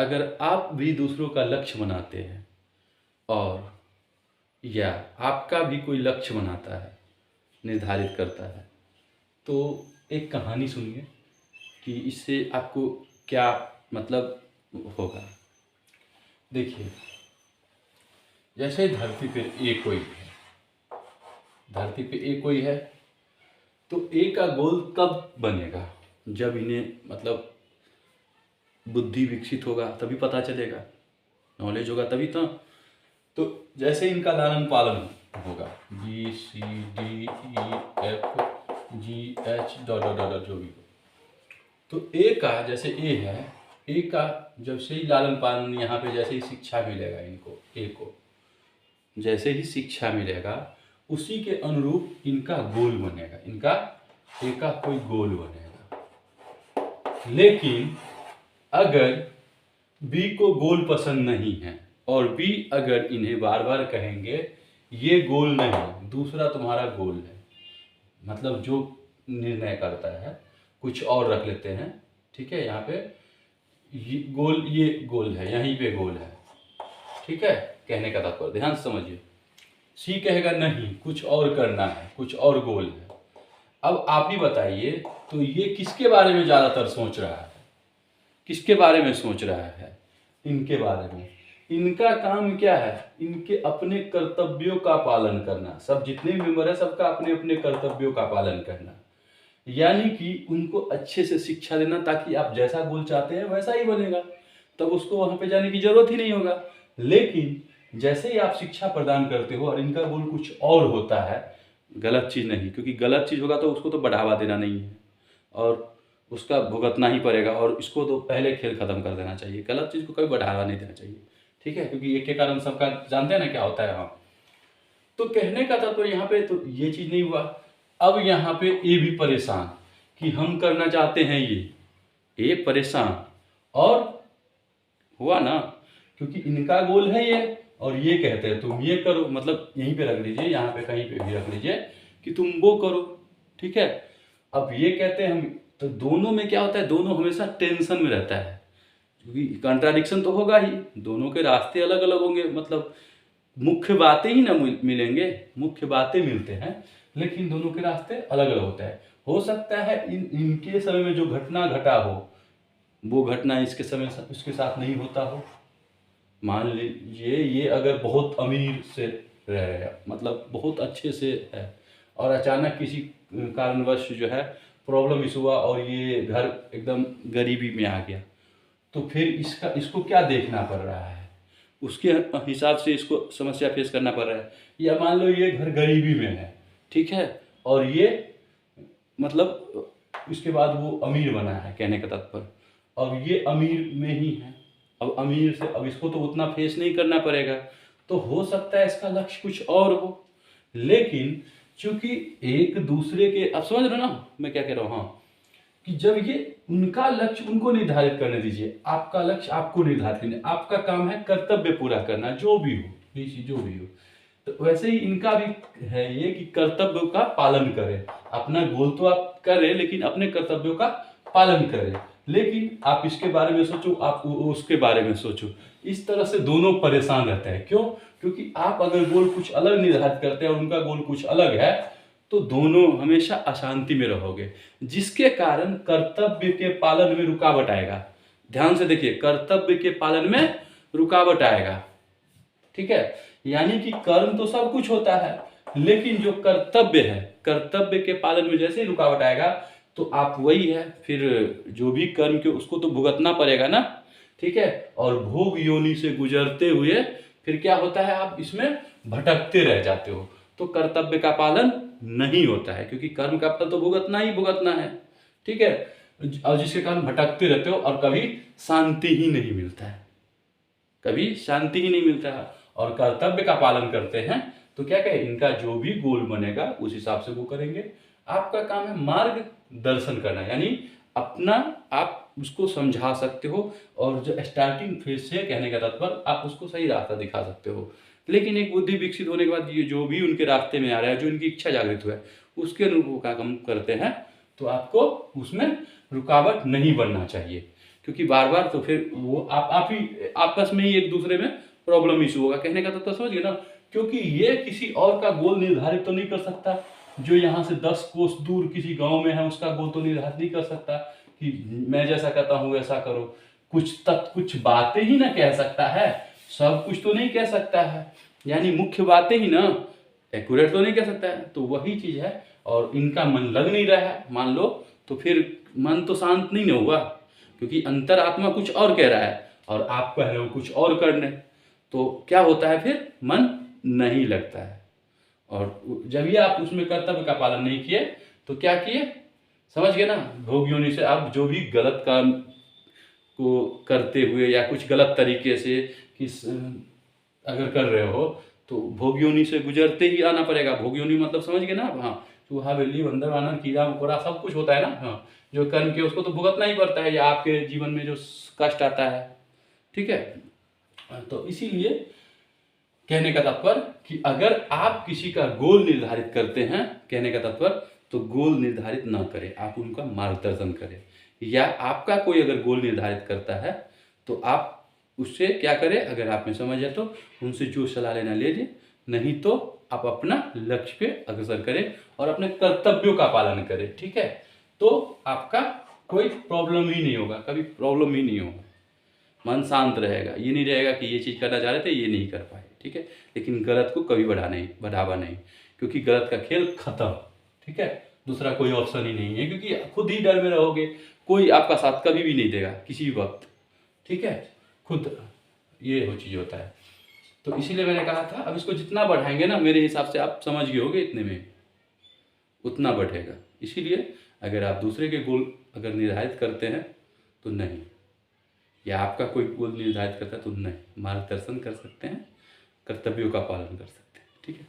अगर आप भी दूसरों का लक्ष्य बनाते हैं और या आपका भी कोई लक्ष्य बनाता है, निर्धारित करता है, तो एक कहानी सुनिए कि इससे आपको क्या मतलब होगा। देखिए, जैसे धरती पे एक कोई है, धरती पे एक कोई है, तो ए का गोल कब बनेगा? जब इन्हें मतलब बुद्धि विकसित होगा तभी पता चलेगा, नॉलेज होगा तभी तो जैसे इनका लालन पालन होगा, B C D E F G H dot dot dot जो भी हो, तो ए का जैसे ए है, ए का जब से ही लालन पालन, यहाँ पे जैसे ही शिक्षा मिलेगा इनको, ए को जैसे ही शिक्षा मिलेगा उसी के अनुरूप इनका गोल बनेगा, इनका ए का कोई गोल बनेगा। लेकिन अगर बी को गोल पसंद नहीं है और बी अगर इन्हें बार बार कहेंगे ये गोल नहीं, दूसरा तुम्हारा गोल है, मतलब जो निर्णय करता है कुछ और रख लेते हैं, ठीक है, यहाँ पे ये गोल है, यहीं पे गोल है, ठीक है, कहने का तात्पर्य ध्यान से समझिए। सी कहेगा नहीं कुछ और करना है, कुछ और गोल है। अब आप ही बताइए, तो ये किसके बारे में ज़्यादातर सोच रहा है? किसके बारे में सोच रहा है? इनके बारे में। इनका काम क्या है? इनके अपने कर्तव्यों का पालन करना। सब जितने भी मेंबर है सबका अपने अपने कर्तव्यों का पालन करना, यानी कि उनको अच्छे से शिक्षा देना ताकि आप जैसा गोल चाहते हैं वैसा ही बनेगा, तब उसको वहाँ पे जाने की जरूरत ही नहीं होगा। लेकिन जैसे ही आप शिक्षा प्रदान करते हो और इनका गोल कुछ और होता है, गलत चीज़ नहीं, क्योंकि गलत चीज़ होगा तो उसको तो बढ़ावा देना नहीं है और उसका भुगतना ही पड़ेगा, और इसको तो पहले खेल खत्म कर देना चाहिए। गलत चीज़ को कभी बढ़ावा नहीं देना चाहिए, ठीक है, क्योंकि एक के कारण सबका जानते हैं ना क्या होता है। हाँ, तो कहने का था तो यहाँ पे तो ये चीज़ नहीं हुआ। अब यहाँ पे ए भी परेशान कि हम करना चाहते हैं ये, ए परेशान, और हुआ ना, क्योंकि इनका गोल है ये और ये कहते हैं तुम ये करो, मतलब यहीं पे रख लीजिए, यहाँ पे कहीं पे भी रख लीजिए कि तुम वो करो, ठीक है। अब ये कहते हैं हम, तो दोनों में क्या होता है, दोनों हमेशा टेंशन में रहता है, क्योंकि कंट्राडिक्शन तो होगा ही, दोनों के रास्ते अलग अलग होंगे, मतलब मुख्य बातें ही ना मिलेंगे, मुख्य बातें मिलते हैं लेकिन दोनों के रास्ते अलग अलग होते हैं। हो सकता है इनके समय में जो घटना घटा हो वो घटना इसके समय इसके साथ नहीं होता हो। मान लीजिए ये अगर बहुत अमीर से रहे, मतलब बहुत अच्छे से है, और अचानक किसी कारणवश जो है प्रॉब्लम इस हुआ और ये घर एकदम गरीबी में आ गया, तो फिर इसको क्या देखना पड़ रहा है, उसके हिसाब से इसको समस्या फेस करना पड़ रहा है। या मान लो ये घर गरीबी में है, ठीक है, और ये मतलब इसके बाद वो अमीर बना है, कहने का तात्पर्य, और ये अमीर में ही है, अब अमीर से अब इसको तो उतना फेस नहीं करना पड़ेगा, तो हो सकता है इसका लक्ष्य कुछ और हो। लेकिन चूंकि एक दूसरे के, अब समझ रहे हो ना मैं क्या कह रहा हूँ, हाँ, कि जब ये उनका लक्ष्य उनको निर्धारित करने दीजिए, आपका लक्ष्य आपको निर्धारित करने, आपका काम है कर्तव्य पूरा करना, जो भी हो, जो भी हो, तो वैसे ही इनका भी है ये कि कर्तव्यों का पालन करें। अपना गोल तो आप करें लेकिन अपने कर्तव्यों का पालन करें, लेकिन आप इसके बारे में सोचो, आप उसके बारे में सोचो। इस तरह से दोनों परेशान रहते हैं। क्यों? क्योंकि आप अगर गोल कुछ अलग निर्धारित करते हैं और उनका गोल कुछ अलग है, तो दोनों हमेशा अशांति में रहोगे, जिसके कारण कर्तव्य के पालन में रुकावट आएगा। ध्यान से देखिए, कर्तव्य के पालन में रुकावट आएगा, ठीक है। यानी कि कर्म तो सब कुछ होता है, लेकिन जो कर्तव्य है, कर्तव्य के पालन में जैसे ही रुकावट आएगा तो आप वही है, फिर जो भी कर्म के उसको तो भुगतना पड़ेगा ना, ठीक है। और भोग योनि से गुजरते हुए फिर क्या होता है, आप इसमें भटकते रह जाते हो, तो कर्तव्य का पालन नहीं होता है, क्योंकि कर्म का फल तो भुगतना ही भुगतना है, ठीक है। और जिसके कारण भटकते रहते हो और कभी शांति ही नहीं मिलता है, कभी शांति ही नहीं मिलता है। और कर्तव्य का पालन करते हैं तो क्या कहे, इनका जो भी गोल बनेगा उस हिसाब से वो करेंगे। आपका काम है मार्ग दर्शन करना, यानी अपना आप उसको समझा सकते हो, और जो स्टार्टिंग फेज से कहने का तात्पर्य आप उसको सही रास्ता दिखा सकते हो। लेकिन एक बुद्धि विकसित होने के बाद ये जो भी उनके रास्ते में आ रहा है, जो इनकी इच्छा जागृत हुआ है, उसके अनुरूप का काम करते हैं, तो आपको उसमें रुकावट नहीं बनना चाहिए। क्योंकि बार बार तो फिर वो आप ही आपस में ही एक दूसरे में प्रॉब्लम इशू होगा। कहने का तो समझ गए ना, क्योंकि ये किसी और का गोल निर्धारित तो नहीं कर सकता। जो यहाँ से 10 कोस दूर किसी गांव में है उसका गोल तो निर्धारित नहीं कर सकता कि मैं जैसा कहता हूँ वैसा करो। कुछ बातें ही ना कह सकता है, सब कुछ तो नहीं कह सकता है, यानी मुख्य बातें ही ना एक्यूरेट तो नहीं कह सकता है। तो वही चीज़ है, और इनका मन लग नहीं रहा है मान लो, तो फिर मन तो शांत नहीं ना होगा, क्योंकि अंतरात्मा कुछ और कह रहा है और आप कह रहे हो कुछ और करने। तो क्या होता है फिर मन नहीं लगता है। और जब ये आप उसमें कर्तव्य का पालन नहीं किए तो क्या किए, समझ गए ना। भोग योनि से आप जो भी गलत काम को करते हुए या कुछ गलत तरीके से किस अगर कर रहे हो तो भोग योनि से गुजरते ही आना पड़ेगा। भोग योनि मतलब समझ गए ना आप। हाँ, चूहा बिल्ली बंदर वानर कीड़ा मकोड़ा सब कुछ होता है ना। हाँ, जो कर्म किया उसको तो भुगतना ही पड़ता है, या आपके जीवन में जो कष्ट आता है, ठीक है। तो इसीलिए कहने का तात्पर्य कि अगर आप किसी का गोल निर्धारित करते हैं, कहने का तात्पर्य तो गोल निर्धारित ना करें, आप उनका मार्गदर्शन करें। या आपका कोई अगर गोल निर्धारित करता है तो आप उससे क्या करें, अगर आप में समझ है तो उनसे जो सलाह लेना ले लें, नहीं तो आप अपना लक्ष्य पे अग्रसर करें और अपने कर्तव्यों का पालन करें, ठीक है। तो आपका कोई प्रॉब्लम ही नहीं होगा, कभी प्रॉब्लम ही नहीं होगा, मन शांत रहेगा। ये नहीं रहेगा कि ये चीज़ करना चाह रहे थे ये नहीं कर पाए, ठीक है। लेकिन गलत को कभी बढ़ावा नहीं, क्योंकि गलत का खेल खत्म, ठीक है। दूसरा कोई ऑप्शन ही नहीं है, क्योंकि खुद ही डर में रहोगे, कोई आपका साथ कभी भी नहीं देगा किसी भी वक्त, ठीक है। खुद ये हो चीज़ होता है। तो इसीलिए मैंने कहा था अब इसको जितना बढ़ाएंगे ना, मेरे हिसाब से आप समझ गए होगे इतने में उतना बढ़ेगा। इसीलिए अगर आप दूसरे के गोल अगर निर्धारित करते हैं तो नहीं, या आपका कोई गोल निर्धारित करता है तो नहीं, मार्गदर्शन कर सकते हैं, कर्तव्यों का पालन कर सकते हैं, ठीक है।